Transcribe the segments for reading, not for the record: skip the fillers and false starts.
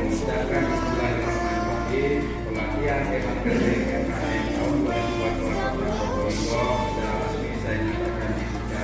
Sedangkan Bismillahirrahmanirrahim, pelatihan hemat kerja KKN tahun 2022 Probolinggo secara resmi saya nyatakan dibuka.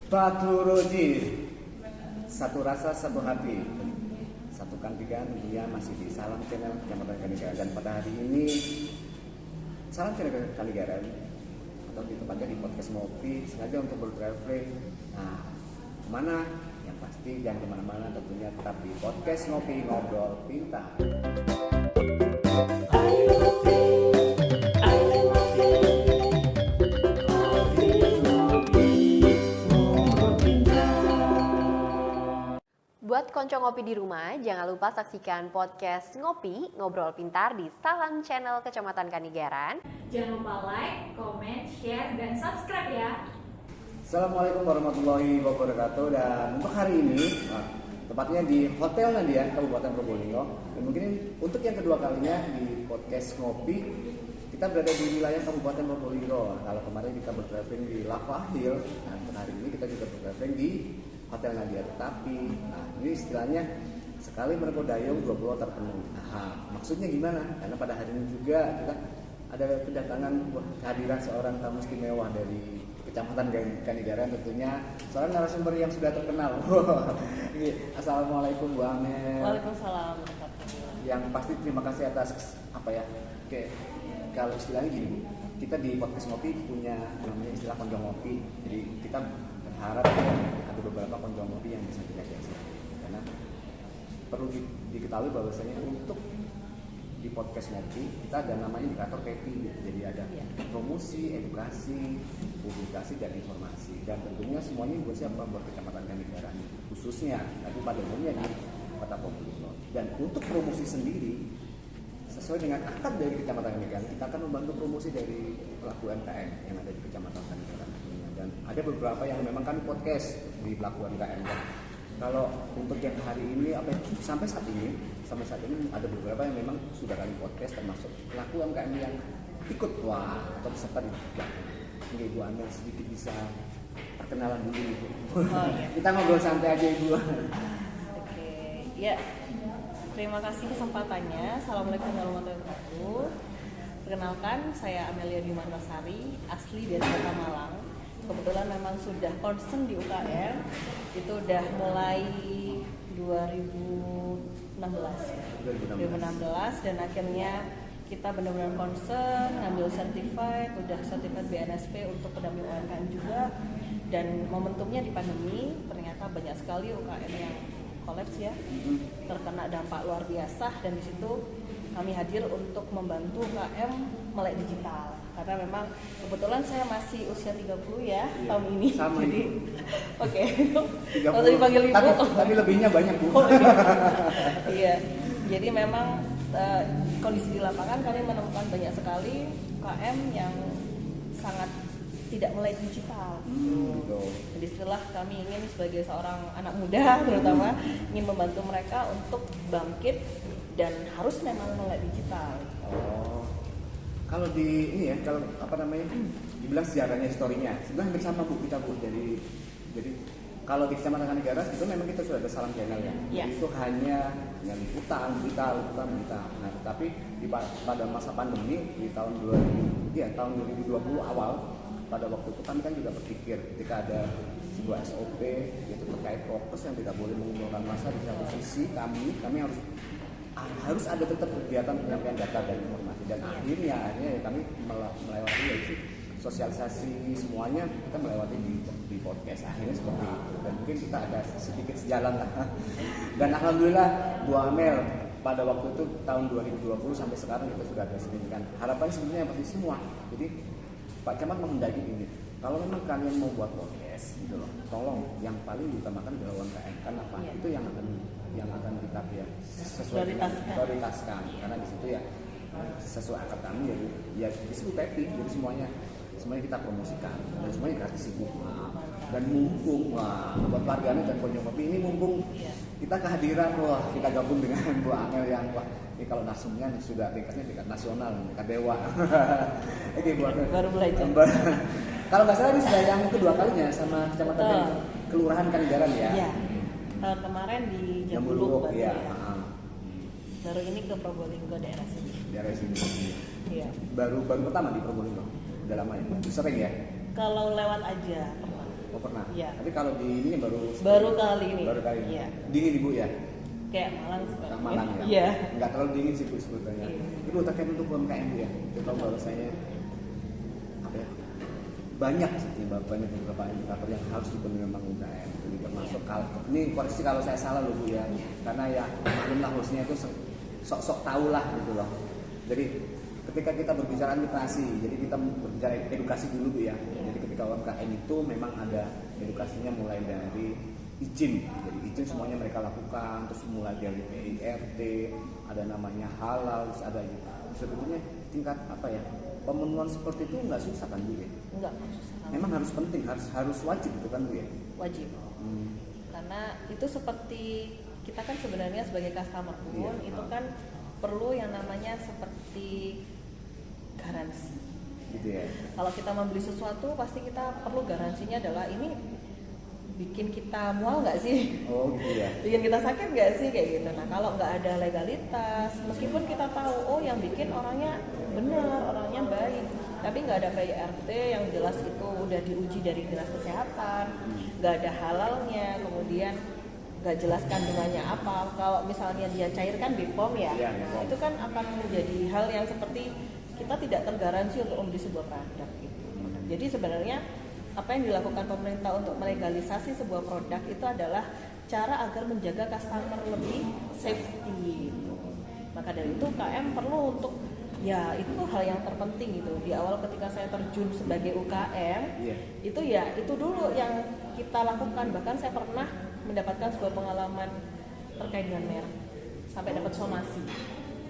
Patluroji, satu rasa satu hati, satukan pikiran dunia masih di Salam Channel Kecamatan Kanigaran. Dan pada hari ini Salam Channel Kanigaran atau ditempatkan di podcast Ngopi sengaja untuk bertraveling. Nah, kemana? Yang pasti jangan kemana-mana, tentunya tetap di podcast Ngopi Ngobrol Pintar. Buat konco ngopi di rumah, jangan lupa saksikan podcast Ngopi Ngobrol Pintar di Salam Channel Kecamatan Kanigaran. Jangan lupa like, comment, share, dan subscribe ya. Assalamualaikum warahmatullahi wabarakatuh. Dan untuk hari ini, tepatnya di Hotel Nadia, Kabupaten Probolinggo. Dan mungkin untuk yang kedua kalinya di podcast Ngopi, kita berada di wilayah Kabupaten Probolinggo. Kalau kemarin kita bertraveling di Lava Hill, nah untuk hari ini kita juga bertraveling di Hotel Nadia. Tetapi, nah ini istilahnya sekali menekodayung 2 pulau terpenuhi. Nah, maksudnya gimana? Karena pada hari ini juga kita ada kedatangan kehadiran seorang tamu istimewa dari Kecamatan Kanigaran tentunya seorang narasumber yang sudah terkenal. Assalamualaikum Bu Amel. Waalaikumsalam. Yang pasti terima kasih atas apa ya? Oke, kalau istilahnya gini Bu, kita di podcast ngopi punya namanya istilah konjong ngopi. Jadi kita berharap ada beberapa konjong ngopi yang bisa kita ajak karena perlu diketahui bahwasanya untuk di podcast ngopi kita ada namanya indikator KPI, jadi ada promosi, edukasi, publikasi dan informasi, dan tentunya semuanya buat siapa? Buat Kecamatan Kanigaran khususnya, tapi pada umumnya di Kota Probolinggo. Dan untuk promosi sendiri sesuai dengan akad dari Kecamatan Kanigaran, kita akan membantu promosi dari pelaku UMKM yang ada di Kecamatan Kanigaran, dan ada beberapa yang memang kami podcast di pelaku UMKM. Kalau untuk yang hari ini sampai saat ini ada beberapa yang memang sudah kami podcast, termasuk pelaku UMKM yang ikut atau peserta di belakang. Ini Ibu Amel sedikit bisa perkenalan dulu Ibu. Kita ngobrol santai aja Ibu. Oke, ya. Terima kasih kesempatannya. Assalamualaikum warahmatullahi wabarakatuh. Perkenalkan, saya Amelia Dimantasari, asli dari Kota Malang. Kebetulan memang sudah concern di UKM itu udah mulai 2016 dan akhirnya kita benar-benar concern, ngambil certified, udah certified BNSP untuk pendamping UMKM juga. Dan momentumnya di pandemi ternyata banyak sekali UKM yang kolaps ya, terkena dampak luar biasa, dan di situ kami hadir untuk membantu UKM melek digital. Karena memang kebetulan saya masih usia 30 ya tahun ini. Sama jadi oke. 30. Kalau dipanggil Ibu. Tapi lebihnya banyak Bu. Iya. Jadi memang kondisi di lapangan kami menemukan banyak sekali UKM yang sangat tidak melek digital. Jadi setelah kami ingin sebagai seorang anak muda terutama ingin membantu mereka untuk bangkit dan harus memang melek digital. Kalau di ini ya, kalau dibilang sejarahnya, historinya, sebenarnya hampir sama Bu kita Bu. Jadi kalau di Kecamatan Kanigaran itu memang kita sudah ada salam channel ya. Yes. Itu hanya liputan, berita. Nah, tapi pada masa pandemi di tahun 2020 awal, pada waktu itu kami kan juga berpikir ketika ada sebuah SOP yaitu terkait prokes yang tidak boleh mengumpulkan massa, di satu sisi kami harus ada tetap kegiatan penyampaian data dan informasi, dan akhirnya ya kami melewati yaitu sosialisasi semuanya, kita melewati di podcast akhirnya seperti itu, dan mungkin kita ada sedikit sejalan lah. Dan alhamdulillah Bu Amel pada waktu itu tahun 2020 sampai sekarang kita sudah ada signifikan. Harapannya sebenarnya pasti semua. Jadi Pak Camat menghendaki ini, kalau memang kalian mau buat podcast gitu loh, tolong yang paling diutamakan adalah UMKM. Karena apa? Itu yang akan kita ya sesuai prioritaskan, karena di situ ya sesuai akad kami ya di situ PEPI, jadi semuanya kita promosikan dan semuanya gratis Ibu. Dan mumpung buat warganet dan konjong kopi ini, mumpung kita kehadiran, kita gabung dengan Bu Amel yang ini kalau nasumnya sudah tingkat nasional, tingkat dewa. Oke Bu Amel. Baru belajar. Kalau nggak salah ini sudah yang kedua kalinya sama Kecamatan Kelurahan Kanigaran ya. Iya. Kemarin di Jambuluk ya. Baru ini ke Probolinggo daerah sini. Iya. Baru pertama di Probolinggo. Udah lama ya. Sering ya? Kalau lewat aja pernah. Oh pernah. Iya. Tapi kalau di ini baru kali ini. Iya. Iya. Dingin Ibu ya? Kayak Malang sebenarnya. Malang ya. Iya. Enggak terlalu dingin sih Bu sebetulnya. Iya. Ibu terkait untuk UMKM ya. Kita tahu bahwasanya banyak beberapa indikator yang harus dipenuhi memang UMKM. Jadi termasuk ini koreksi kalau saya salah loh Bu ya. Karena ya maklumlah hostnya itu sok-sok tahu lah gitu loh. Jadi ketika kita berbicara literasi, jadi kita berbicara edukasi dulu Bu ya. Jadi ketika UMKM itu memang ada edukasinya mulai dari izin. Jadi izin semuanya mereka lakukan, terus mulai dari PIRT, ada namanya halal, terus ada sebetulnya tingkat pemenuhan seperti itu nggak susah kan Bu ya? Enggak susah. Memang harus penting, harus wajib itu kan Bu ya? Wajib. Karena itu seperti kita kan sebenarnya sebagai customer pun itu kan perlu yang namanya seperti garansi. Gitu ya. Kalau kita membeli sesuatu pasti kita perlu garansinya adalah ini bikin kita mual nggak sih? Oh gitu ya. Bikin kita sakit nggak sih kayak gitu. Nah kalau nggak ada legalitas, meskipun kita tahu yang bikin orangnya benar, orangnya baik, tapi nggak ada PIRT yang jelas itu udah diuji dari dinas kesehatan, nggak ada halalnya, kemudian nggak jelas kandungannya apa. Kalau misalnya dia cairkan BPOM ya, BPOM. itu kan akan menjadi hal yang seperti kita tidak tergaransi untuk membeli sebuah produk gitu. Jadi sebenarnya apa yang dilakukan pemerintah untuk melegalisasi sebuah produk itu adalah cara agar menjaga customer lebih safety. Maka dari itu UKM perlu untuk ya itu hal yang terpenting gitu. Di awal ketika saya terjun sebagai UKM, itu ya itu dulu yang kita lakukan. Bahkan saya pernah mendapatkan sebuah pengalaman terkait dengan merek sampai dapat somasi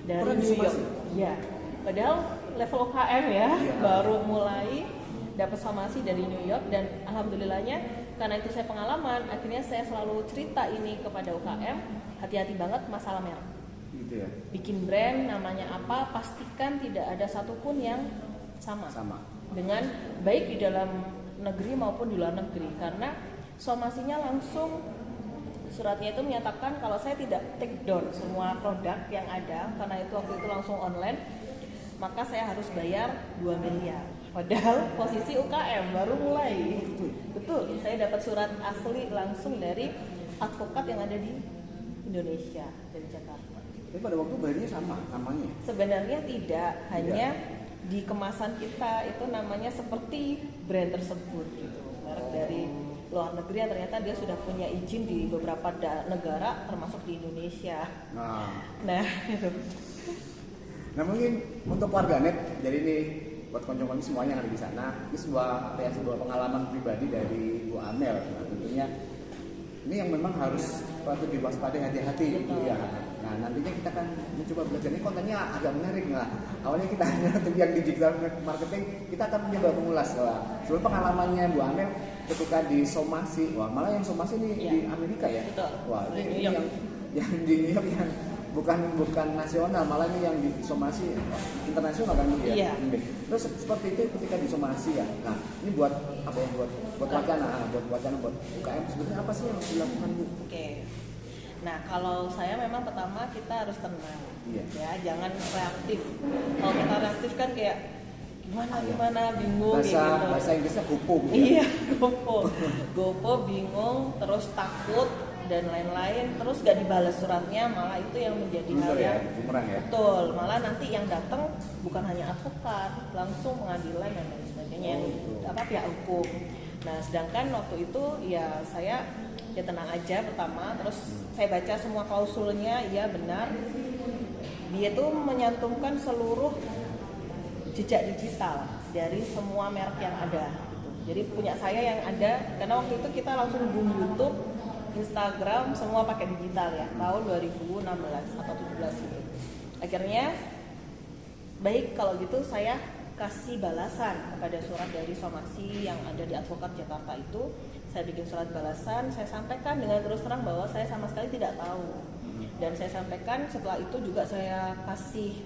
dari New York. Ya, padahal level UKM ya, baru mulai dapat somasi dari New York, dan alhamdulillahnya karena itu saya pengalaman, akhirnya saya selalu cerita ini kepada UKM, hati-hati banget masalah merek. Gitu ya. Bikin brand namanya apa, pastikan tidak ada satupun yang sama. Dengan baik di dalam negeri maupun di luar negeri, karena somasinya langsung suratnya itu menyatakan kalau saya tidak take down semua produk yang ada, karena itu waktu itu langsung online, maka saya harus bayar 2 miliar. Padahal posisi UKM baru mulai. Betul, saya dapat surat asli langsung dari advokat yang ada di Indonesia, dari Jakarta. Tapi pada waktu bayarnya sama namanya? Sebenarnya tidak, hanya di kemasan kita itu namanya seperti brand tersebut gitu. Merek dari luar negeri yang ternyata dia sudah punya izin di beberapa negara termasuk di Indonesia. Nah itu. Nah mungkin untuk warganet, jadi ini buat konco-konco semuanya yang ada di sana, ini sebuah pengalaman pribadi dari Bu Amel. Nah, tentunya ini yang memang harus patut diwaspadai, hati-hati gitu ya. Nah nantinya kita akan mencoba belajar, ini kontennya agak menarik nggak? Awalnya kita hanya untuk yang digital marketing, kita akan mencoba mengulas bahwa sebelum pengalamannya Bu Amel ketika di somasi, wah malah yang somasi ini di Amerika ya. Betul. Wah ini yang di New York yang bukan nasional, malah ini yang di somasi internasional kan ya. Iya. Terus seperti itu ketika di somasi ya. Nah ini buat apa ya, buat wacana buat UKM sebenarnya apa sih yang harus dilakukan Bu? Oke. Nah kalau saya memang pertama kita harus tenang, ya jangan reaktif. Kalau kita reaktif kan kayak gimana bingung gitu. Bahasa Inggrisnya gopo. Iya, gopo, bingung, terus takut dan lain-lain, terus gak dibalas suratnya, malah itu yang menjadi hal yang betul. Malah nanti yang datang bukan hanya advokat, langsung pengadilan dan lain sebagainya, pihak hukum. Nah sedangkan waktu itu ya saya ya tenang aja pertama, terus saya baca semua klausulnya, ya benar dia tuh menyantumkan seluruh jejak digital dari semua merek yang ada gitu. Jadi punya saya yang ada, karena waktu itu kita langsung boom YouTube, Instagram, semua pakai digital ya, tahun 2016 atau 17 gitu. Akhirnya baik kalau gitu saya kasih balasan kepada surat dari somasi yang ada di advokat Jakarta itu. Saya bikin surat balasan, saya sampaikan dengan terus terang bahwa saya sama sekali tidak tahu. Dan saya sampaikan setelah itu juga saya kasih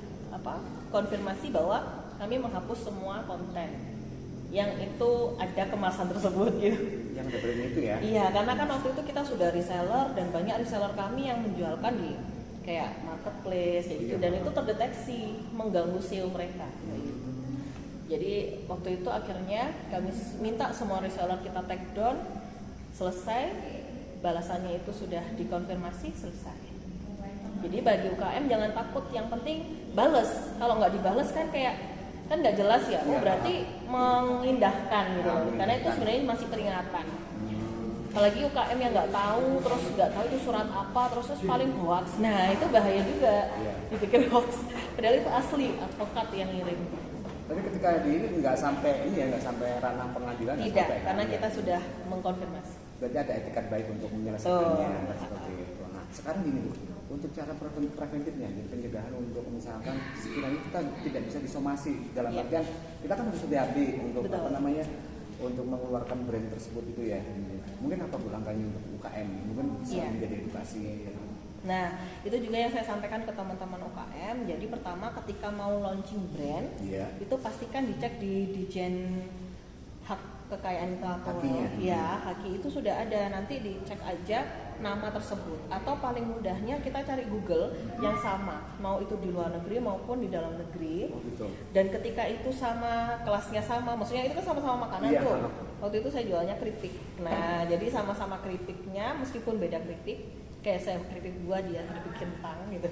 konfirmasi bahwa kami menghapus semua konten yang itu ada kemasan tersebut gitu. Yang ada brand itu ya? Iya, karena kan waktu itu kita sudah reseller dan banyak reseller kami yang menjualkan di kayak marketplace gitu, dan itu terdeteksi mengganggu SEO mereka. Jadi waktu itu akhirnya kami minta semua reseller kita take down, selesai, balasannya itu sudah dikonfirmasi, selesai. Jadi bagi UKM jangan takut, yang penting bales. Kalau nggak dibales kan nggak jelas ya, berarti mengindahkan gitu loh. Karena itu sebenarnya masih peringatan. Apalagi UKM yang nggak tahu, terus nggak tahu itu surat apa, terus paling hoax. Nah itu bahaya juga, dipikir hoax. Padahal itu asli, advokat yang ngirim. Tapi ketika nggak sampai ranah pengadilan. Tidak, karena kita sudah mengkonfirmasi. Berarti ada etikat baik untuk menyelesaikannya, seperti itu. Nah sekarang gini Bu, untuk cara preventifnya, pencegahan untuk misalkan sekiranya kita tidak bisa disomasi, dalam artian kita kan harus hati-hati untuk untuk mengeluarkan brand tersebut itu ya. Mungkin apa Bu langkahnya untuk UKM? Mungkin bisa menjadi edukasi. Nah, itu juga yang saya sampaikan ke teman-teman UKM. Jadi pertama ketika mau launching brand, itu pastikan dicek di Dijen hak kekayaan intelektual. Hakinya. Ya, haki itu sudah ada, nanti dicek aja nama tersebut. Atau paling mudahnya kita cari Google yang sama, mau itu di luar negeri maupun di dalam negeri. Oh gitu. Dan ketika itu sama, kelasnya sama, maksudnya itu kan sama-sama makanan Iya. tuh. Waktu itu saya jualnya keripik. Nah, jadi sama-sama keripiknya, meskipun beda keripik, kayak saya keripik buah, dia keripik kentang gitu.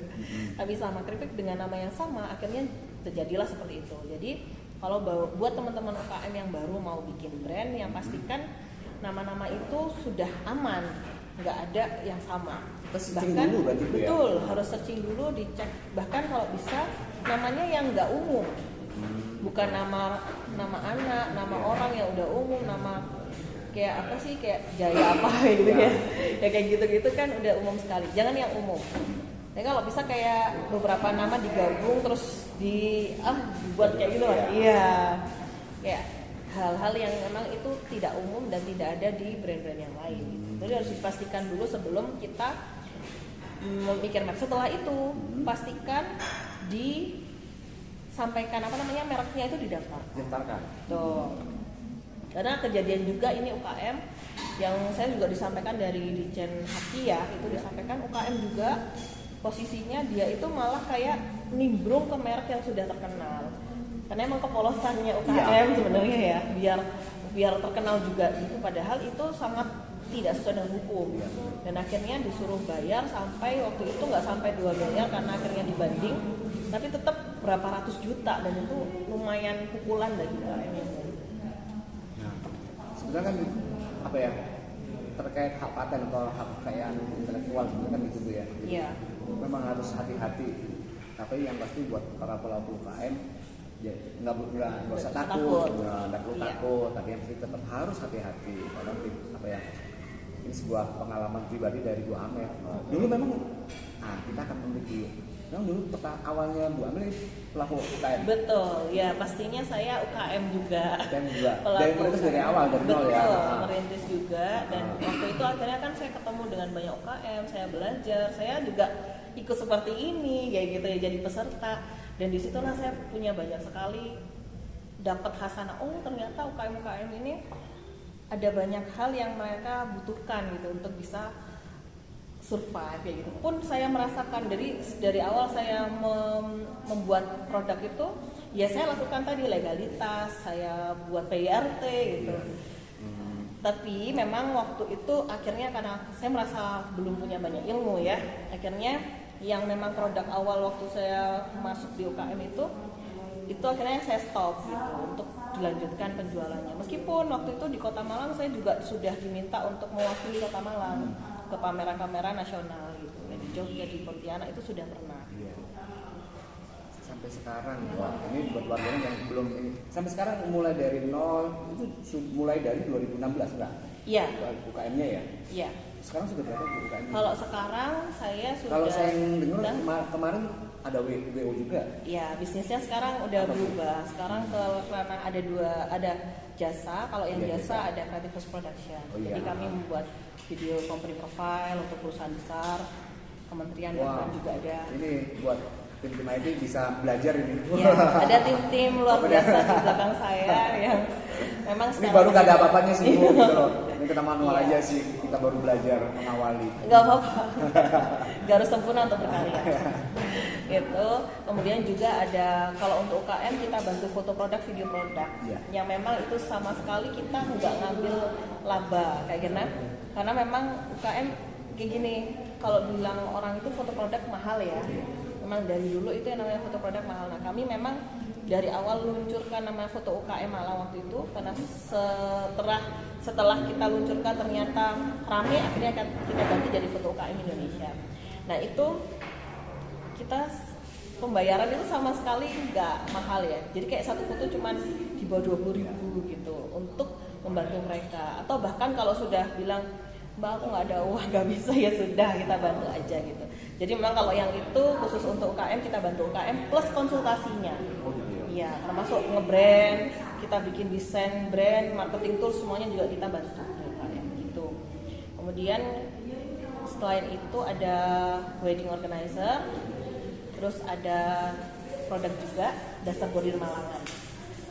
Tapi sama keripik dengan nama yang sama, akhirnya terjadilah seperti itu. Jadi kalau buat teman-teman UKM yang baru mau bikin brand, yang pastikan nama-nama itu sudah aman, nggak ada yang sama. Kita searching dulu berarti itu ya? Betul, harus searching dulu, dicek. Bahkan kalau bisa namanya yang nggak umum, bukan nama anak, nama orang yang udah umum, nama kayak apa sih, kayak Jaya apa gitu ya. Ya kayak gitu-gitu kan udah umum sekali. Jangan yang umum. Nah kalau bisa kayak beberapa nama digabung terus dibuat kayak gitu kan. Iya. Kayak hal-hal yang memang itu tidak umum dan tidak ada di brand-brand yang lain. Jadi harus dipastikan dulu sebelum kita memikir merek. Setelah itu pastikan disampaikan mereknya itu Daftarkan. Tuh. Karena kejadian juga ini UKM yang saya juga disampaikan dari Dijen Haki ya, itu disampaikan UKM juga posisinya dia itu malah kayak nimbrung ke merek yang sudah terkenal. Karena emang kepolosannya UKM sebenarnya ya, biar terkenal juga itu, padahal itu sangat tidak sesuai dengan hukum. Dan akhirnya disuruh bayar sampai waktu itu nggak sampai 2 miliar karena akhirnya dibanding, tapi tetap berapa ratus juta dan itu lumayan pukulan bagi UKM. Nah, sebenarnya kan apa ya, terkait hak paten atau hak kekayaan intelektual sebenarnya kan gitu ya. Iya. Memang harus hati-hati. Tapi yang pasti buat para pelaku UKM ya nggak usah takut, nggak perlu takut. Tapi yang pasti tetap harus hati-hati. Karena apa ya? Ini sebuah pengalaman pribadi dari Bu Amel. Dulu memang, kita akan memiliki. Memang dulu awalnya Bu Amel pelaku UKM. Betul, ya pastinya saya UKM juga. Dari merintis dari awal dari nol ya. Betul, merintis juga dan waktu itu akhirnya kan saya ketemu dengan banyak UKM, saya belajar, saya juga ikut seperti ini kayak gitu ya, jadi peserta. Dan disitulah saya punya banyak sekali dapat hasanah. Oh ternyata UKM ini ada banyak hal yang mereka butuhkan gitu untuk bisa survive kayak gitu. Pun saya merasakan dari awal saya membuat produk itu, ya saya lakukan tadi legalitas, saya buat PIRT gitu. Tapi memang waktu itu akhirnya karena saya merasa belum punya banyak ilmu ya, akhirnya yang memang produk awal waktu saya masuk di UKM itu akhirnya saya stop gitu untuk dilanjutkan penjualannya. Meskipun waktu itu di Kota Malang saya juga sudah diminta untuk mewakili Kota Malang ke pameran-pameran nasional gitu. Di Jogja, di Pontianak itu sudah pernah. Iya. Sampai sekarang, ini buat warga yang belum ini. Sampai sekarang mulai dari nol itu mulai dari 2016 enggak? Iya. UKM-nya ya? Iya. Sekarang sudah berapa UKM-nya? Kalau sekarang saya sudah. Kalau saya dengar kemarin ada WO juga. Iya, bisnisnya sekarang udah berubah. Sekarang karena ada jasa. Kalau yang jasa ada Creative First Production. Jadi kami membuat video company profile untuk perusahaan besar, kementerian dan juga ada. Ini buat tim-tim IT bisa belajar ini. Ya, ada tim-tim luar biasa di belakang saya yang memang ini baru gak ada apa-apanya sih gitu loh. Ini kita manual aja sih, kita baru belajar mengawali. Gak apa-apa, gak harus sempurna untuk berkarya. Gitu. Kemudian juga ada kalau untuk UKM kita bantu foto produk, video produk, yang memang itu sama sekali kita nggak ngambil laba kayak gini. Karena memang UKM kayak gini, kalau bilang orang itu foto produk mahal ya. Memang dari dulu itu yang namanya foto produk mahal. Nah kami memang dari awal luncurkan namanya foto UKM Malang waktu itu karena setelah kita luncurkan ternyata rame, akhirnya kita ganti jadi foto UKM Indonesia. Nah itu kita pembayaran itu sama sekali nggak mahal ya. Jadi kayak satu foto cuma di bawah 20.000 gitu untuk membantu mereka. Atau bahkan kalau sudah bilang Mbak aku nggak ada uang, nggak bisa, ya sudah kita bantu aja gitu. Jadi memang kalau yang itu khusus untuk UKM, kita bantu UKM plus konsultasinya. Iya, termasuk nge-brand, kita bikin desain brand, marketing tools, semuanya juga kita bantu UKM gitu. Kemudian selain itu ada wedding organizer, terus ada produk juga dasar bordir Malangan.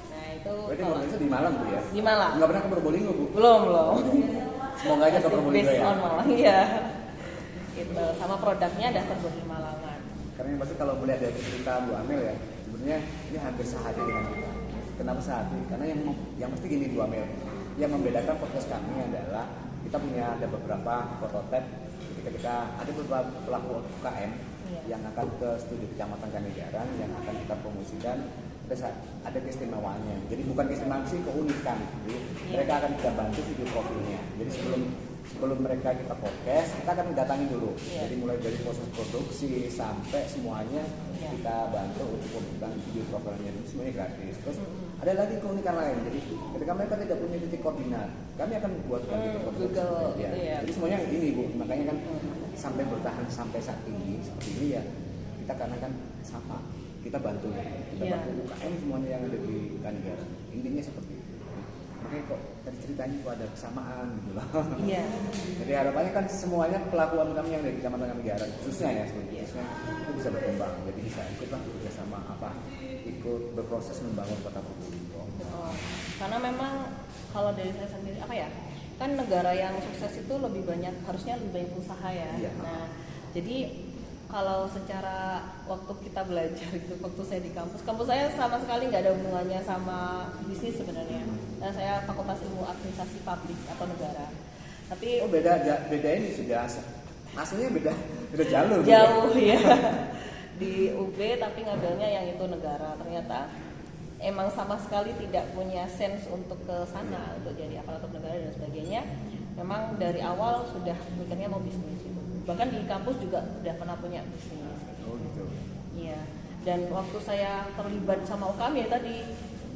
Nah itu itu Berarti kalau Mobilnya di Malang Bu ya? di Malang. Nggak pernah ke Probolinggo Bu? Belum. Semoga aja ke Masih Probolinggo based ya. on Malang, iya. Gitu. Sama produknya dasar di Malangan. Karena yang pasti kalau melihat dari cerita Bu Amel ya, sebenarnya ini hampir sehati dengan kita. Kenapa sehati? Karena yang pasti gini Bu Amel, yang membedakan podcast kami adalah kita punya ada beberapa prototipe ketika kita ada beberapa pelaku UKM yang akan ke studi Kecamatan Kanigaran yang akan kita promosikan. Ada keistimewaannya. Jadi bukan keistimewaan sih, keunikan. Jadi mereka akan kita bantu video profilnya. Jadi sebelum mereka kita podcast, kita akan datangi dulu. Jadi mulai dari proses produksi sampai semuanya kita bantu untuk membuat video profilnya. Itu semuanya gratis. Terus ada lagi keunikan lain. Jadi ketika mereka tidak punya titik koordinat, kami akan buatkan titik koordinat. Google, ya. gitu ya. Jadi semuanya ini Bu. Makanya kan sampai bertahan sampai saat ini seperti ini ya. Kita karena kan sama. Kita bantu bantu UKM semuanya yang ada di Kanigaran. Intinya seperti itu. Makanya kok tadi ceritanya kok ada kesamaan gitu loh. Iya. Jadi harapannya kan semuanya pelakuan kami yang dari Kecamatan Kanigaran khususnya ya khususnya itu bisa berkembang. Jadi bisa ikutlah bekerjasama ikut berproses membangun kota Probolinggo. Betul. Karena memang kalau dari saya sendiri kan negara yang sukses itu harusnya lebih banyak usaha ya. Iya. Nah, jadi kalau secara waktu kita belajar itu, waktu saya di kampus saya sama sekali nggak ada hubungannya sama bisnis sebenarnya. Nah, saya Fakultas Ilmu Administrasi Publik atau Negara. Tapi beda ini sudah aslinya beda jalur. Jauh ya. Di UB tapi ngambilnya yang itu negara. Ternyata emang sama sekali tidak punya sense untuk ke sana untuk jadi aparatur negara dan sebagainya. Memang dari awal sudah mikirnya mau bisnis gitu. Bahkan di kampus juga udah pernah punya bisnis. Oh gitu. Iya. Dan waktu saya terlibat sama UKM ya tadi,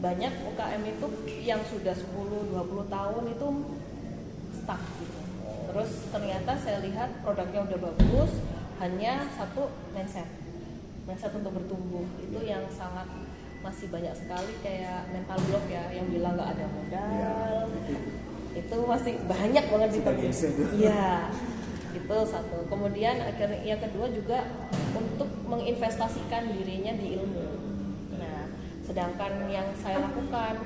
banyak UKM itu yang sudah 10-20 tahun itu stuck gitu. Terus ternyata saya lihat produknya udah bagus, hanya satu mindset untuk bertumbuh. Itu yang sangat masih banyak sekali kayak mental block ya, yang bilang nggak ada modal. Itu masih banyak banget di tempat. Iya. Itu satu. Kemudian akhirnya yang kedua juga untuk menginvestasikan dirinya di ilmu. Nah, sedangkan yang saya lakukan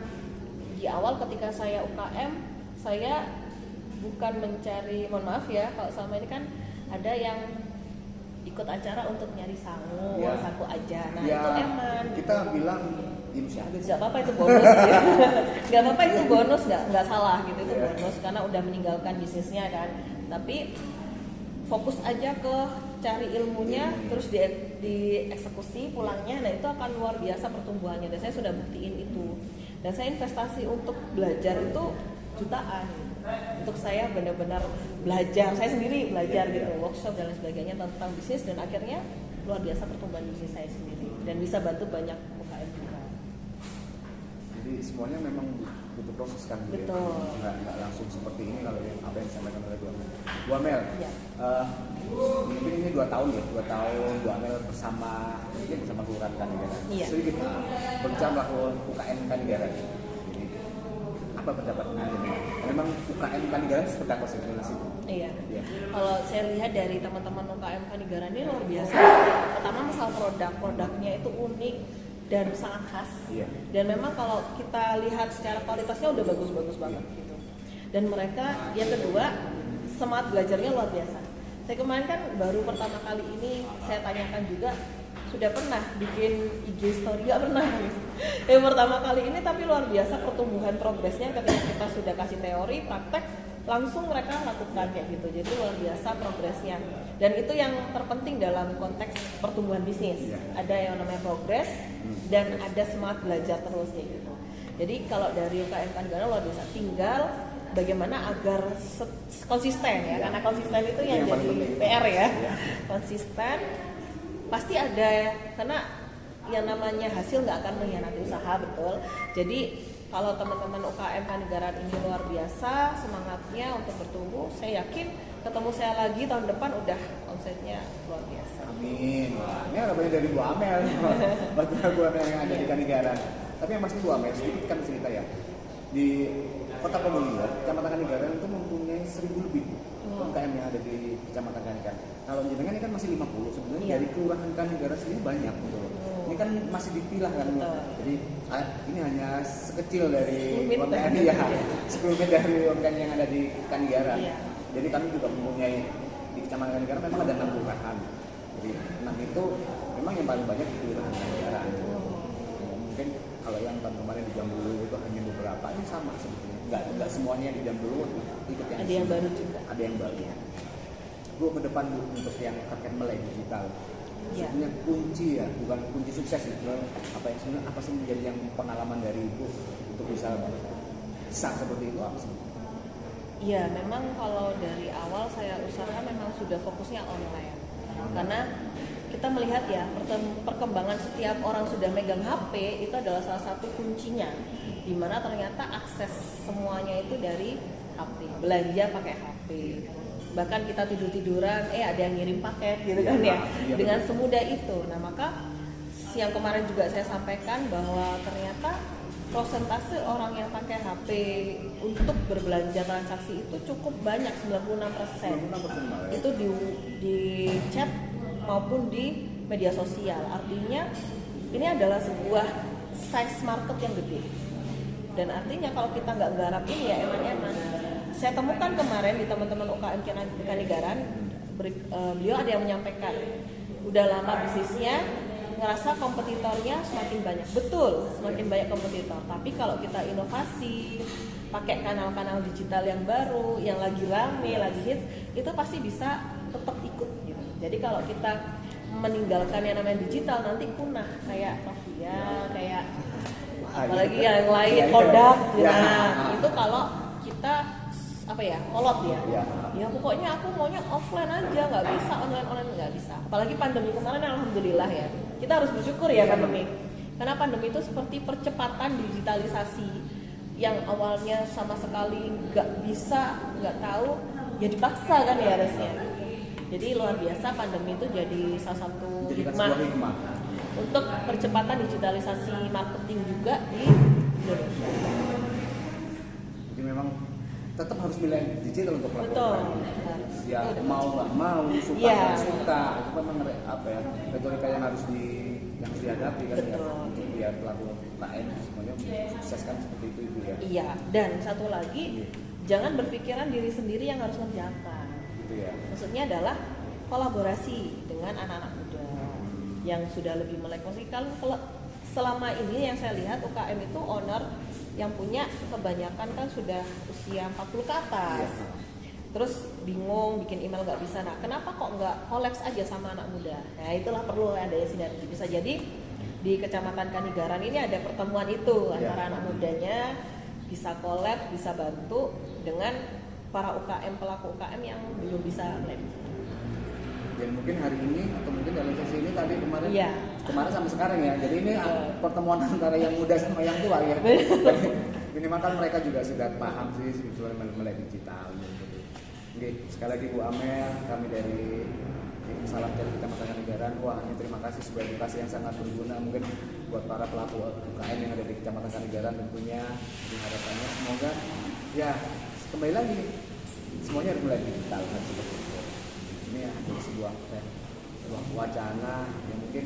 di awal ketika saya UKM, saya bukan mencari, mohon maaf ya, kalau selama ini kan ada yang ikut acara untuk nyari sangu, saku aja. Nah, itu eman. Kita bilang nggak apa-apa itu bonus ya. Nggak apa-apa itu bonus, nggak salah gitu, itu bonus karena udah meninggalkan bisnisnya kan. Tapi fokus aja ke cari ilmunya, terus dieksekusi pulangnya, nah itu akan luar biasa pertumbuhannya. Dan saya sudah buktiin itu. Dan saya investasi untuk belajar itu jutaan. Untuk saya benar-benar belajar, saya sendiri belajar gitu, workshop dan lain sebagainya tentang bisnis, dan akhirnya luar biasa pertumbuhan bisnis saya sendiri dan bisa bantu banyak UKM juga. Jadi semuanya memang butuh proses kan, betul. Ya? Nggak langsung seperti ini kalau apa yang disampaikan oleh Bu Amel. Ya. Mungkin ini 2 tahun ya, 2 tahun Bu Amel bersama Kelurahan Kanigaran. Iya. Sedikit berbicara melakukan UKM Kanigaran. Jadi apa pendapatnya? Memang UKM Kanigaran seperti apa sih? Iya. Kalau saya lihat dari teman-teman UKM Kanigaran ini luar biasa. Pertama masalah produknya itu unik dan sangat khas. Iya. Dan memang kalau kita lihat secara kualitasnya udah bagus-bagus banget gitu. Dan mereka yang kedua semangat belajarnya luar biasa. Saya kemarin kan baru pertama kali ini saya tanyakan juga, sudah pernah bikin IG story? Gak pernah gitu. Yang pertama kali ini tapi luar biasa pertumbuhan progresnya ketika kita sudah kasih teori, praktek, langsung mereka lakukan kayak gitu. Jadi luar biasa progresnya. Dan itu yang terpenting dalam konteks pertumbuhan bisnis. Ada yang namanya progres dan ada semangat belajar terus kayak gitu. Jadi kalau dari UKM Kanigaran luar biasa, tinggal bagaimana agar konsisten ya, karena konsisten itu yang jadi PR ya. Konsisten pasti ada ya, karena yang namanya hasil nggak akan mengkhianati usaha, betul. Jadi kalau teman-teman UKM Kanigaran ini luar biasa semangatnya untuk bertumbuh, saya yakin ketemu saya lagi tahun depan udah omsetnya luar biasa. Amin. Ini harapannya dari Bu Amel, buat Bu Amel yang ada di Kanigaran. Tapi yang pasti Bu Amel sedikit kan cerita ya, di Kota Probolinggo, Kecamatan Kanigaran itu mempunyai 1000 lebih UMKM yang ada di Kecamatan Kanigaran. Kalau jenengan ini kan masih 50, sebenarnya Iya. dari Kelurahan Kanigaran sendiri banyak gitu loh. Ini kan masih dipilah kan, Betul. jadi ini hanya sekecil dari 10 UMKM menit. ya, 10 menit dari UMKM yang ada di Kanigaran. Iya. Jadi kami juga mempunyai di Kecamatan Kanigaran memang ada 6 kelurahan. Jadi 6 itu memang yang paling banyak di Kelurahan Kanigaran. Mungkin kalau yang tahun kemarin di Jambulu itu hanya beberapa, ini sama sebetulnya. Enggak semuanya di Jambulu ikut yang Ada yang sini. baru juga. Ada yang baru. Bu, ke depan Bu, untuk yang terkait melek digital. Iya. Sebenarnya kunci ya, bukan kunci sukses itu. Apa sih menjadi yang pengalaman dari Ibu untuk bisa seperti itu apa sih? Iya, memang kalau dari awal saya usaha memang sudah fokusnya online. Karena kita melihat ya perkembangan setiap orang sudah megang HP itu adalah salah satu kuncinya, di mana ternyata akses semuanya itu dari HP, belanja pakai HP, bahkan kita tiduran ada yang ngirim paket gitu kan ya, Iya, dengan betul. semudah itu. Nah maka yang kemarin juga saya sampaikan bahwa ternyata prosentase orang yang pakai HP untuk berbelanja transaksi itu cukup banyak, 96%. 96% malah ya. Itu di chat maupun di media sosial. Artinya ini adalah sebuah size market yang gede. Dan artinya kalau kita nggak garap ini ya eman-eman. Saya temukan kemarin di teman-teman UKM Kanigaran, beliau ada yang menyampaikan udah lama bisnisnya, ngerasa kompetitornya semakin banyak. Betul, semakin banyak kompetitor. Tapi kalau kita inovasi, pakai kanal-kanal digital yang baru, yang lagi rame, lagi hits, itu pasti bisa tetap ikut gitu. Jadi kalau kita meninggalkan yang namanya digital nanti punah kayak Nokia, kayak apalagi yang lain, Kodak. Ya. Nah, itu kalau kita kolot ya. Ya. Ya pokoknya aku maunya offline aja, nggak bisa online nggak bisa. Apalagi pandemi kemarin, alhamdulillah ya. Kita harus bersyukur ya pandemi. Karena pandemi itu seperti percepatan digitalisasi yang awalnya sama sekali nggak bisa, nggak tahu, ya dipaksa kan ya harusnya. Jadi luar biasa pandemi itu jadi salah satu Jadikan hikmah sebuah hikmah. untuk percepatan digitalisasi marketing juga di Indonesia. Jadi memang tetap harus milih digital untuk melakukan. Betul. Ya Betul. mau nggak mau, suka Iya. nggak suka, itu memang retorika yang harus dihadapi kan ya, Betul. untuk biar pelaku UKM semuanya sukses kan seperti itu Ibu ya. Iya, dan satu lagi, jangan berpikiran diri sendiri yang harus mengerjakan. Gitu ya. Maksudnya adalah kolaborasi dengan anak-anak muda yang sudah lebih melek. Maksudnya kalau selama ini yang saya lihat UKM itu owner yang punya kebanyakan kan sudah usia 40 ke atas. Iya. Terus bingung bikin email nggak bisa. Nah, kenapa kok nggak kolaps aja sama anak muda? Nah, itulah perlu ada sinergi. Bisa jadi di Kecamatan Kanigaran ini ada pertemuan itu antara anak mudanya bisa kolaps, bisa bantu dengan para UKM, pelaku UKM yang belum bisa lab. Dan mungkin hari ini atau mungkin dalam sesi ini tadi kemarin Iya. kemarin sampai sekarang ya. Jadi ini pertemuan antara yang muda sama yang tua ya. Minimal kan mereka juga sudah paham sih sebetulnya melek digital. Oke, sekali lagi Bu Amel, kami dari Salam dari Kecamatan Kanigaran. Wah, ini terima kasih sebuah edukasi yang sangat berguna mungkin buat para pelaku UKM yang ada di Kecamatan Kanigaran tentunya. Jadi harapannya semoga ya kembali lagi semuanya harus mulai digital kan seperti itu. Ini adalah sebuah wacana yang mungkin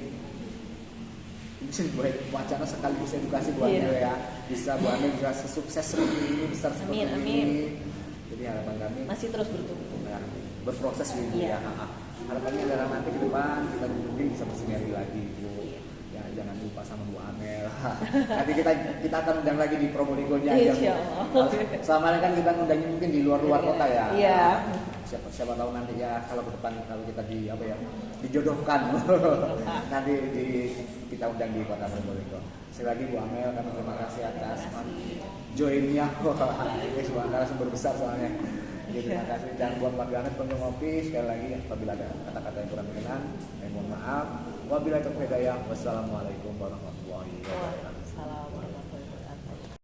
ini sebuah wacana sekaligus edukasi Bu Amel ya. Bisa Bu Amel bisa sesukses seperti ini, besar seperti Amin, ini. amin. Jadi harapan kami Masih terus bertumbuh. ya, berproses gitu Iya. ya. Harapannya adalah nanti ke depan kita mungkin bisa bersinergi lagi Bu. Ya jangan lupa sama Bu Amel. Nanti kita akan undang lagi di Probolinggo-nya. Insya Allah. Sama kan kita undangnya mungkin di luar kota ya. Iya. Siapa tahu nanti ya kalau ke depan kalau kita dijodohkan nanti kita undang di kota Probolinggo. Sekali lagi Bu Amel kami terima kasih atas joinnya. Ini sebuah narasumber besar soalnya. Jadi terima kasih dan buat Pak Ganet untuk ngopi sekali lagi apabila ada kata-kata yang kurang berkenan, mohon maaf. Wabillahi taufiq hidayah. Wassalamualaikum warahmatullahi wabarakatuh. Waalaikumsalam warahmatullahi wabarakatuh.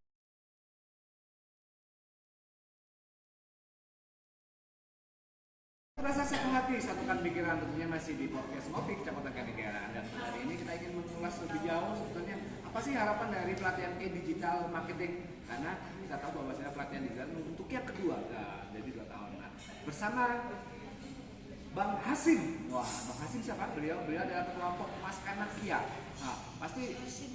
Rasa senang hati, satukan pikiran tentunya masih di podcast Ngopi Kecamatan Kanigaran dan hari ini kita ingin mengulas lebih jauh sebetulnya Apa sih harapan dari pelatihan digital marketing? Karena kita tahu bahwa pelatihan digital untuk yang kedua, jadi 2 tahun. Nah, bersama Bang Hasim. Wah, Bang Hasim siapa? Beliau adalah ketua Pokmas Kanakia. Nah, pasti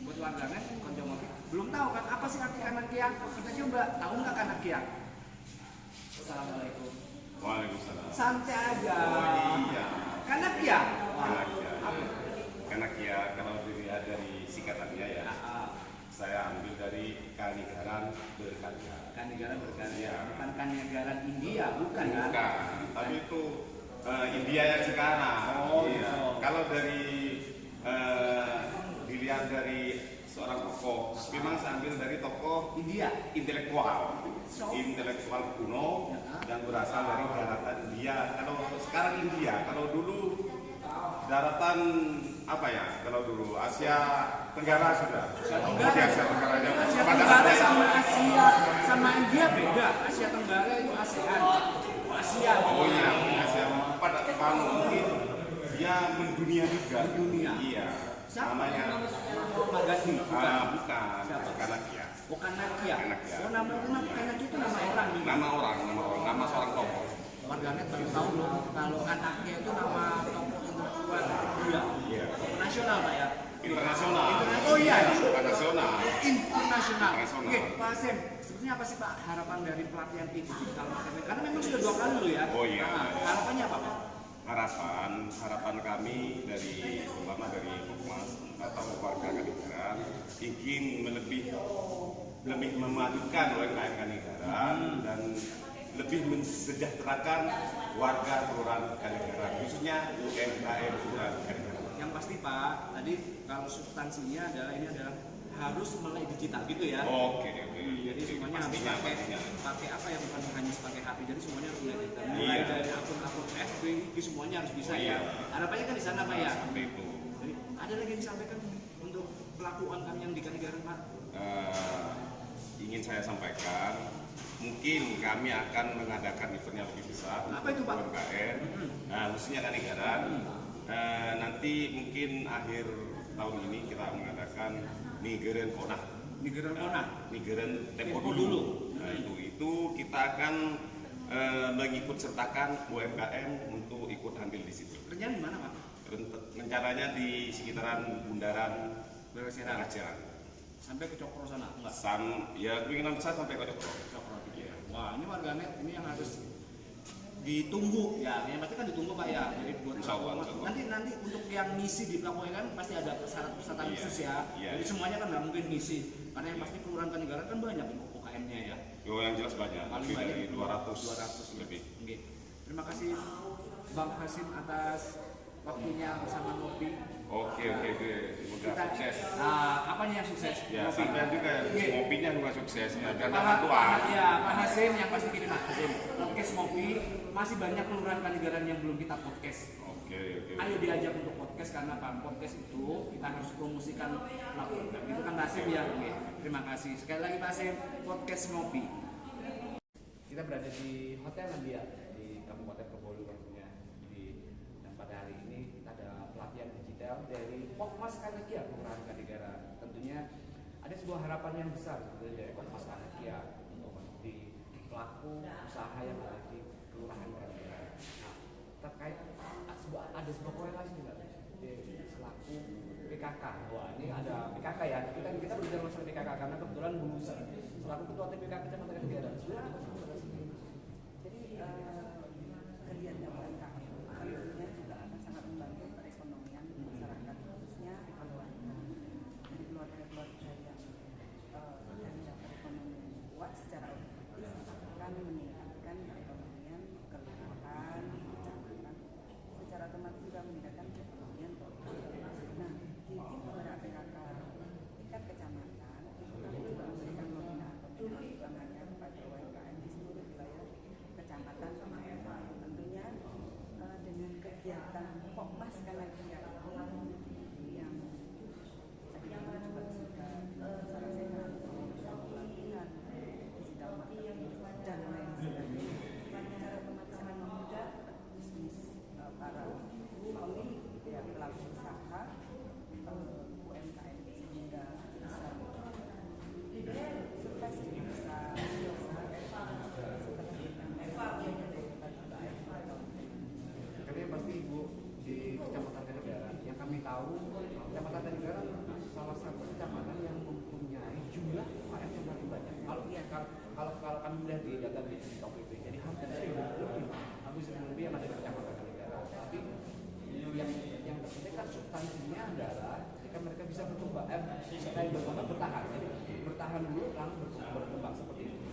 buat warganet konjomopi belum tahu kan apa sih arti Kanakia? Kita coba tahu nggak Kanakia? Assalamualaikum. Waalaikumsalam. Santai aja. Oh iya. Kanakia. Kanakia. Kanakia kalau dilihat dari singkatannya ya. Saya ambil dari Kanigaran Berkarya. Kanigaran Berkarya. Iya. Bukan Kanigaran India, bukan kan? Bukan, tapi itu India yang sekarang. Oh, iya. oh. Kalau dari dilihat dari seorang tokoh, memang saya ambil dari tokoh India. intelektual kuno yang berasal dari daratan India. Kalau sekarang India, kalau dulu daratan apa ya? Kalau dulu Asia Tenggara sudah. Asia Tenggara. Asia Tenggara yang Asia pada Tenggara saat- sama Asia sama India beda. Asia Tenggara itu ASEAN. Asia. Oh iya, Asia pada mungkin dia mendunia juga. Mendunia. Iya. Siapa? Namanya Magadi. Bukan. bukan. Siapa? Kanakia. Oh, Kanakia. Kanakia. Oh, nama Kanakia itu nama orang. Nama seorang tokoh. Warganet baru tahu loh kalau Kanakia itu nama tokoh intelektual India. Iya. Tokoh nasional Pak ya. Internasional. Oh iya. Bukan nasional. Internasional. Internasional. Oke, Pak Hasim, sebetulnya apa sih Pak harapan dari pelatihan digital marketing? Karena memang sudah 2 kali loh ya. Oh iya. Nah, harapannya apa Pak? Harapan kami dari umpama dari Pokmas atau warga Kanigaran ingin lebih memajukan UMKM Kanigaran dan lebih mensejahterakan warga kelurahan Kanigaran, khususnya UMKM kelurahan Kanigaran. Yang pasti Pak, tadi kalau substansinya adalah ini adalah harus melek digital gitu ya. Oke. Jadi semuanya harus Pastinya. pakai apa yang bukan hanya pakai HP. Jadi semuanya harus melek digital. Mulai Iya. dari akun-akun FB itu semuanya harus bisa Iya. ya. Harapannya kan di sana Pak ya. Seperti itu. Jadi ada lagi yang disampaikan untuk pelaku UMKM yang di Kanigaran Pak? Ingin saya sampaikan, mungkin kami akan mengadakan event yang lebih besar Apa itu, Pak? UMKM, khususnya Kanigaran. Nanti mungkin akhir tahun ini kita mengadakan Nigeren Kona, Nigeren Kona. Nigeren Tempo Tempo dulu. dulu. Nah, itu kita akan mengikut sertakan UMKM untuk ikut ambil di situ. Kerjaan di mana Pak? Rencananya di sekitaran Bundaran Berserakan. Keracian. Sampai ke Cokro sana? Enggak. Ya keinginan besar sampai ke Cokro. Cokro. Iya. Wah, ini warganet ini yang harus ditunggu ya. Yang pasti kan ditunggu Pak ya. Jadi buat Insya Allah. nanti untuk yang ngisi di pelaku kan pasti ada syarat-syarat Iya. khusus ya. Iya. Jadi semuanya kan nggak mungkin ngisi. Karena yang pasti kelurahan Kanigaran kan banyak UKM-nya ya. Yo yang jelas banyak, Paling lebih banyak dari 200 lebih. lebih. Oke. Terima kasih Bang Hasim atas waktunya bersama Ngopi. Oke. Semoga sukses. Apanya yang sukses? Ya, Ngopi. sampai juga Oke. ngopinya juga sukses. Ya, biar Pak tambah tua. ya, Pak Hasim yang pasti gini Pak Hasim. Podcast Ngopi masih banyak kelurahan Kanigaran yang belum kita podcast. Oke. Ayo diajak untuk podcast karena Pak podcast itu kita harus promosikan pelaku UMKM. Itu kan Pak Hasim ya. Oke. Terima kasih. Sekali lagi Pak Hasim, podcast Ngopi. Kita berada di Hotel Nandia di Kabupaten Probolinggo tentunya. Dan pada hari ini kita ada pelatihan digital dari Pokmas Kanakia Kelurahan Kanigaran. Tentunya ada sebuah harapan yang besar sebetulnya dari Pokmas Kanakia untuk di pelaku usaha yang ada di Kelurahan Kanigaran. Nah, terkait ada sebuah korelasi juga selaku PKK. Wah, ini ada PKK ya. Kita berbicara masalah PKK karena kebetulan Bu Lucy selaku ketua TPK Kecamatan Kanigaran. Jadi kerjanya UMKM tentunya juga akan sangat membantu perekonomian masyarakat khususnya ekonomi. Jadi keluarga-keluarga yang dapat perekonomian kuat secara otomatis akan meningkatkan perekonomian kelurahan, kecamatan, secara otomatis juga meningkatkan perekonomian kota. Nah, di penggerak PKK tingkat kecamatan itu kami juga memberikan pembinaan bukan hanya kepada UMKM di seluruh wilayah kecamatan sama RW. Tentunya dengan kegiatan Pokmas Kanakia yang tadi juga sudah secara sehat pelatihan digital marketing dan lain sebagainya, secara otomatis akan memudah bisnis para pemilik pelaku usaha UMKM sehingga bisa berkembang, bertahan. Jadi bertahan dulu, lalu berkembang seperti itu.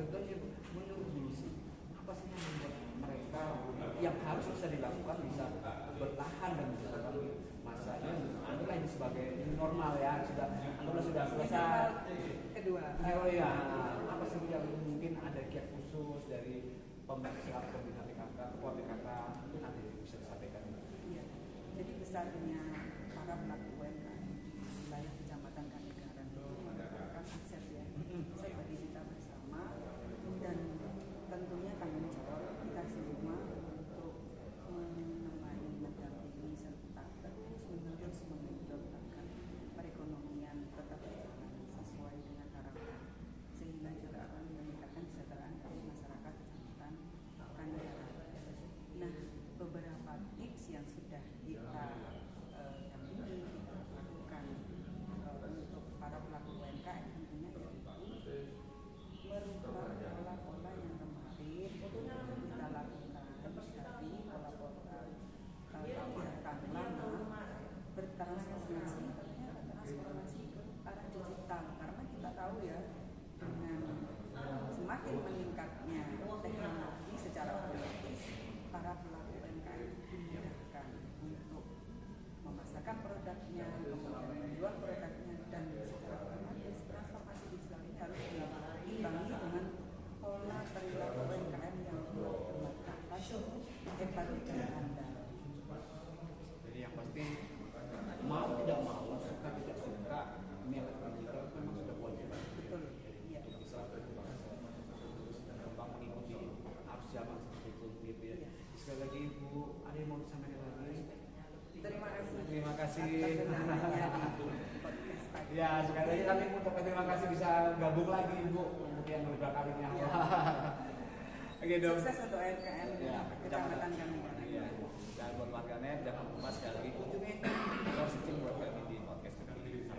Contohnya menurut dulu sih, apa sih yang membuat mereka yang harus bisa dilakukan bisa bertahan dan bertahan masanya? Anggaplah ini sebagai normal ya, sudah selesai. Kedua. Oh iya, apa sih yang mungkin ada kiat khusus dari pembina PKK, ketua PKK, mungkin nanti bisa disampaikan. Iya. Jadi besarnya para pelaku UMKM di wilayah Kecamatan Kanegaran itu merupakan aset ya, aset bagi kita bersama, dan tentunya tanggung jawab kita semua untuk menemani, mendampingi serta terus mengembangkan perekonomian tetap berjalan sesuai dengan harapan, sehingga juga akan meningkatkan kesejahteraan dari masyarakat Kecamatan Kanegaran. Nah, beberapa tips yang sudah kita dampingi, kita lakukan untuk para pelaku UMKM tentunya yaitu merubah pola-pola yang kemarin kita lakukan dari pola-pola kegiatan lama bertransformasi ke arah digital, karena kita tahu ya dengan semakin meningkatnya teknologi secara otomatis para pelaku UMKM dimudahkan untuk memasarkan produknya, kemudian menjual produknya, dan secara otomatis transformasi digital ini harus diimbangi dengan pola perilaku UMKM yang bermartabat, hebat dan handal. Jadi yang pasti mau tidak mau, suka tidak suka, niat digital itu memang sudah wajib. Betul. Iya. Untuk bisa berkembang mengikuti arus zaman seperti itu, gitu ya. Sekali lagi Bu, ada yang mau disampaikan lagi? Terima kasih. Terima kasih. Atas undangannya di podcast pagi. Ya, sekali lagi kami mengucapkan terima kasih bisa gabung lagi Bu untuk yang kedua kalinya. Ya. Oke dong. Sukses untuk UMKM Ya, Kecamatan Kanegaran. Iya. Dan buat warganet jangan lupa sekali lagi kunjungi Persicim buat kami di podcast ini.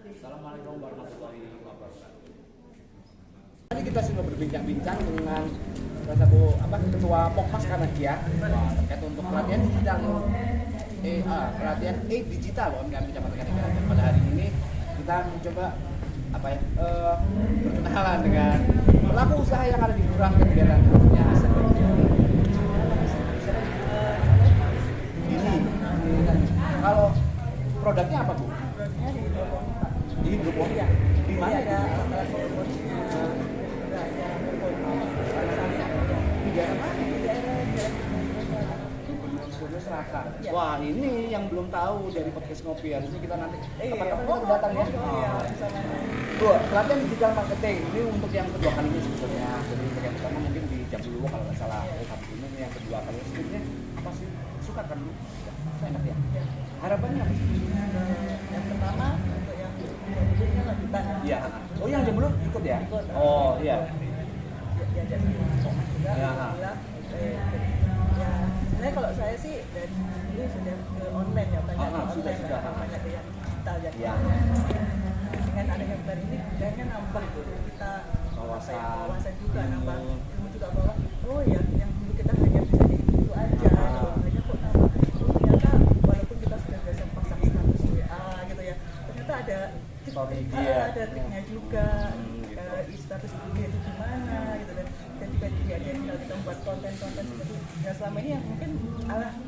Assalamualaikum warahmatullahi wabarakatuh. Tadi kita sudah berbincang-bincang dengan salah satu ketua Pokmas Kanakia terkait untuk pelatihan digital pelatihan digital UMKM Kecamatan Kanegaran. Dan pada hari ini kita mencoba berkenalan dengan pelaku usaha yang ada di Kelurahan Kanegaran punya aset. Kalau produknya apa Bu? Produknya di hidroponika. Di hidroponika. Di mana ada itu? alat hidroponika, ada Di daerah mana? di daerah Jalan Surya Selatan. Ya. Wah, ini yang belum tahu dari podcast ngopi. Harusnya kita nanti kapan-kapan Oh, kita datang ya. iya, sama. Bu, pelatihan digital marketing ini untuk yang kedua kalinya sebetulnya. Jadi yang pertama mungkin di jam dulu kalau nggak salah. Tapi ini yang kedua kali. Sebetulnya apa sih? Suka kan Bu? Enak ya. Harapannya apa sih? Yang pertama untuk yang ini kan lanjutan. Iya. Oh, yang jam dulu ikut ya? Ikut. Oh, iya. Diajak sama Pokmas juga. Ya. Alhamdulillah. Ya, sebenarnya kalau saya sih dari dulu sudah ke online ya, banyak ke Sudah. online, banyak ke yang digital ya. Ya. Dengan adanya baru ini kayaknya nambah gitu kita wawasan juga, nambah ilmu juga bahwa oh ya yang dulu kita hanya bisa itu aja, hanya kok nambah ternyata walaupun kita sudah biasa pasang status WA gitu ya, ternyata ada ada triknya juga. Status IG itu gimana gitu dan juga diajarin kalau kita membuat konten-konten seperti ya selama ini yang mungkin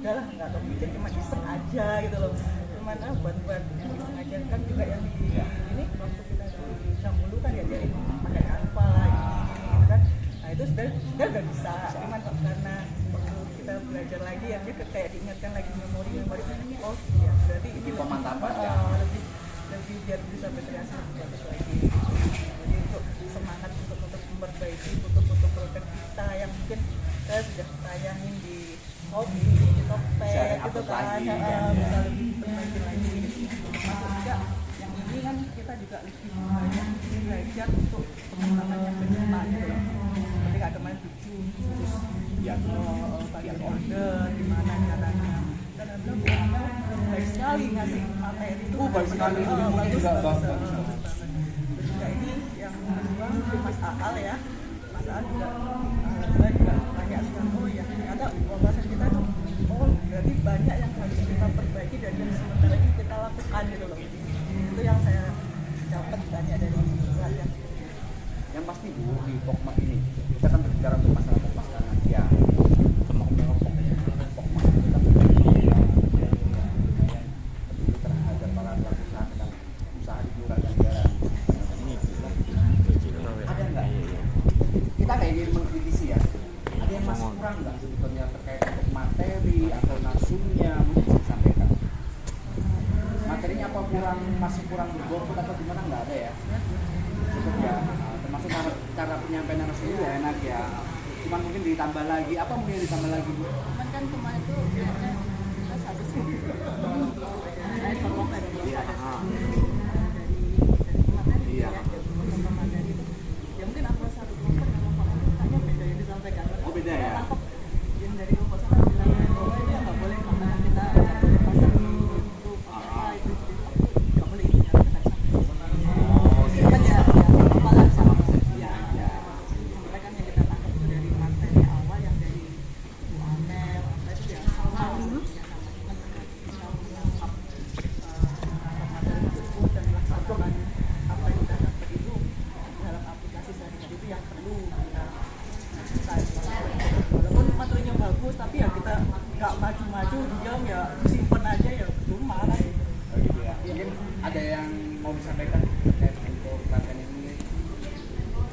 udahlah nggak kepikir cuma iseng aja gitu loh, cuman buat iseng aja kan juga yang di ini waktu kita di Jambulu kan ya jadi pakai Canva gitu kan, nah itu sudah bisa, cuman karena waktu kita belajar lagi yang dia kayak diingatkan lagi memori ini, oh iya berarti ini pemantapan ya lebih biar bisa berkreasi lebih bagus lagi. Jadi untuk semangat untuk memperbaiki foto-foto produk kita yang mungkin saya sudah tayangin di Shopee, di Tokped gitu kan, bisa lebih perbaiki lagi. Masuk juga yang ini kan kita juga lebih banyak belajar untuk pengembangan yang bercepat gitu loh. Seperti ada main khusus bagian order gimana caranya. Dan alhamdulillah baik sekali ngasih materi itu baik sekali bagus juga bagus. Juga ini yang kedua Mas Aal ya, Mas Aal juga juga banyak sekali, oh ya ternyata wawasan kita tuh oh berarti banyak yang harus kita perbaiki dan yang sementara ini kita lakukan gitu kurang nggak sebetulnya terkait untuk materi atau narsumnya, mungkin bisa disampaikan. Materinya apa masih kurang berbobot atau gimana, nggak ada ya? Cukup ya, termasuk cara penyampaian narsumnya ya enak ya. Cuman mungkin ditambah lagi, apa mungkin ditambah lagi Bu? Cuman kan kemarin itu kayaknya kita habis saya tolong ada Iya. dari materi Iya. ya, dari materi itu ya mungkin apa satu kelompok memang kayaknya beda yang disampaikan. Oh, beda ya? Yang dari kelompok sana bilang bahwa ini nggak boleh karena kita nggak boleh pasang itu apa itu nggak boleh ini ya kita Oh, itu kan ya apalah sama ya sebenarnya kan yang kita tangkap itu dari materi awal yang dari Bu Amel apa itu yang sama ya namanya kan kita menangkap materi tersebut dan melaksanakan apa yang kita dapat itu dalam aplikasi sehari-hari itu yang perlu kita lakukan. Walaupun materinya bagus tapi ya kita nggak maju-maju diam ya simpen aja ya cuma kan. Oh gitu ya. Mungkin ada yang mau disampaikan terkait untuk pelatihan ini?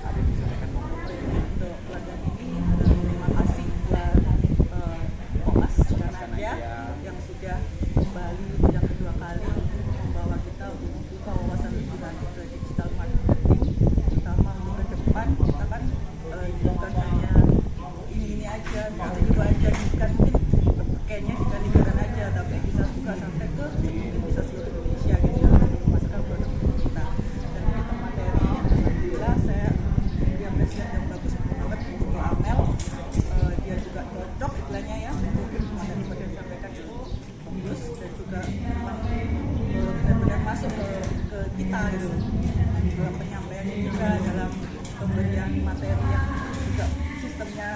Ada yang disampaikan mau? Untuk pelatihan ini terima kasih buat Komnas dan Nadia yang sudah kembali yang kedua kali membawa kita untuk membuka wawasan lebih lanjut ke digital marketing, terutama untuk ke depan kita kan bukan hanya ini aja, itu aja kan mungkin kayaknya di Kalimantan aja, tapi bisa juga sampai ke mungkin bisa seluruh Indonesia gitu ya, memasarkan produk kita dan kita materi. Alhamdulillah saya yang presiden yang bagus banget untuk Amel, dia juga cocok iklannya ya untuk materi yang disampaikan itu bagus dan juga memang benar-benar masuk ke kita gitu dalam penyampaiannya juga dalam pemberian materi yang juga sistemnya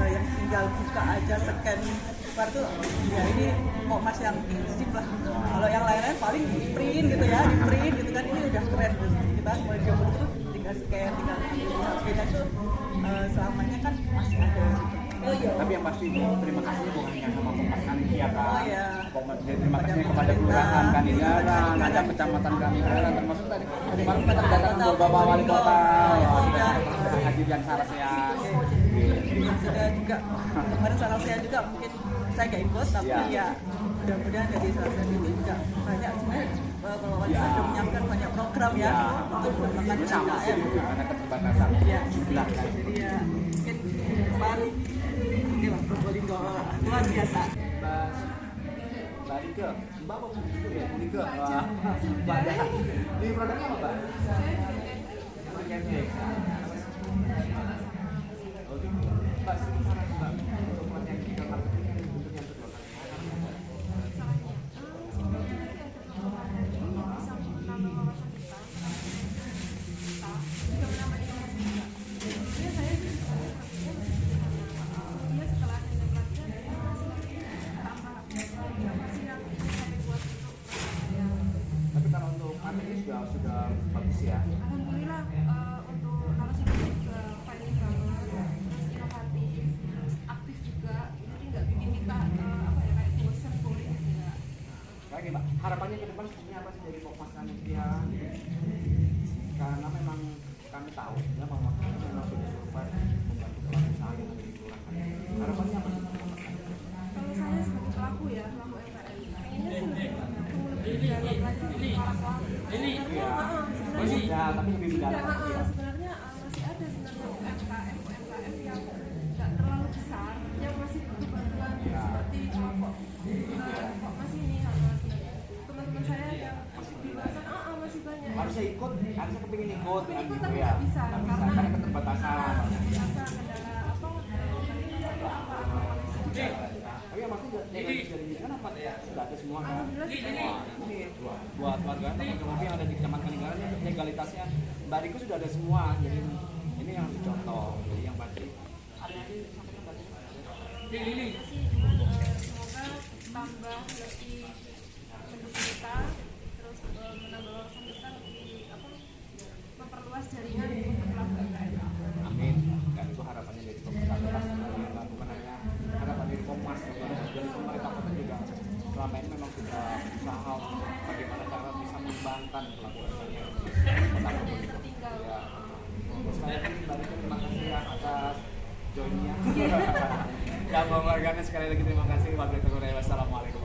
yang tinggal buka aja scan keluar tuh ya ini Komnas yang prinsip lah. Kalau yang lain-lain paling di print gitu ya, di print gitu kan, ini udah keren gitu. Kita mau jemput terus tinggal scan, tinggal HP dan tuh selamanya kan masih ada gitu. Tapi yang pasti terima kasih bukan hanya sama Kompas Kanikia kan. Oh iya. Terima kasih kepada kelurahan Kanigaran, ada kecamatan Kanigaran, termasuk tadi malam kita kedatangan beberapa wali kota, Haji Jan Sarasean. Yang sudah juga kemarin salah saya juga mungkin saya nggak ikut tapi ya mudah-mudahan dari salah saya itu juga banyak sebenarnya kalau wali kota sudah menyiapkan banyak program ya untuk mengembangkan sama sih UMKM. karena keterbatasan Ya, jumlah kan. jadi ya mungkin depan ini lah Probolinggo luar biasa. Mbak Rike, Mbak apa Bu ya? Rike. Wah, Mbak ada. Ini produknya apa, Mbak? Pancake. Oh gitu. Mbak, saran Mbak untuk pelatihan digital marketing untuk yang kedua kali. Tapi kalau untuk materi sudah bagus ya. Alhamdulillah untuk narasi juga finding color, terus inovatif, terus aktif juga, jadi nggak bikin kita kayak bosan boring gitu ya. Kayak Mbak, harapannya ke depan sebenarnya apa sih dari Kompas Kanikia? Karena memang kami tahu ya bahwa kami memang sudah survive membantu pelaku usaha yang ada di kelurahan. Harapannya apa sih? Kalau saya sebagai pelaku ya, pelaku UMKM, pengennya sih lebih dalam lagi para pelaku. Sebenarnya Ya, tapi lebih mendalam. sebenarnya masih ada sebenarnya UMKM yang nggak terlalu besar, yang masih butuh bantuan seperti kok masih ini teman-teman saya yang di luar sana masih banyak. Harusnya kepingin ikut Tapi kan ikut gitu tapi ya. nggak bisa Karena keterbatasan. kendala Tapi yang pasti dari kan apa ya? Sudah ada semua kan. alhamdulillah Ini buat warga teman-teman yang ada di Kecamatan Kanigaran legalitasnya Mbak Riko sudah ada semua. Jadi ini yang dicontoh. Jadi yang pasti ada yang disampaikan Mbak Riko. semoga tambah lebih mendukung kita, terus menambah wawasan kita lebih memperluas jaringan untuk pelaku UMKM. Amin. Dan itu harapannya dari pemerintah kota sebenarnya bukan hanya harapan dari Kompas, dari pemerintah kota juga selama ini memang sudah usaha untuk bagaimana cara bisa mengembangkan pelaku UMKM di kota Probolinggo. Ya. Sekali lagi Mbak Riko terima kasih ya atas joinnya. Dan Bang Margana sekali lagi terima kasih. Wassalamualaikum.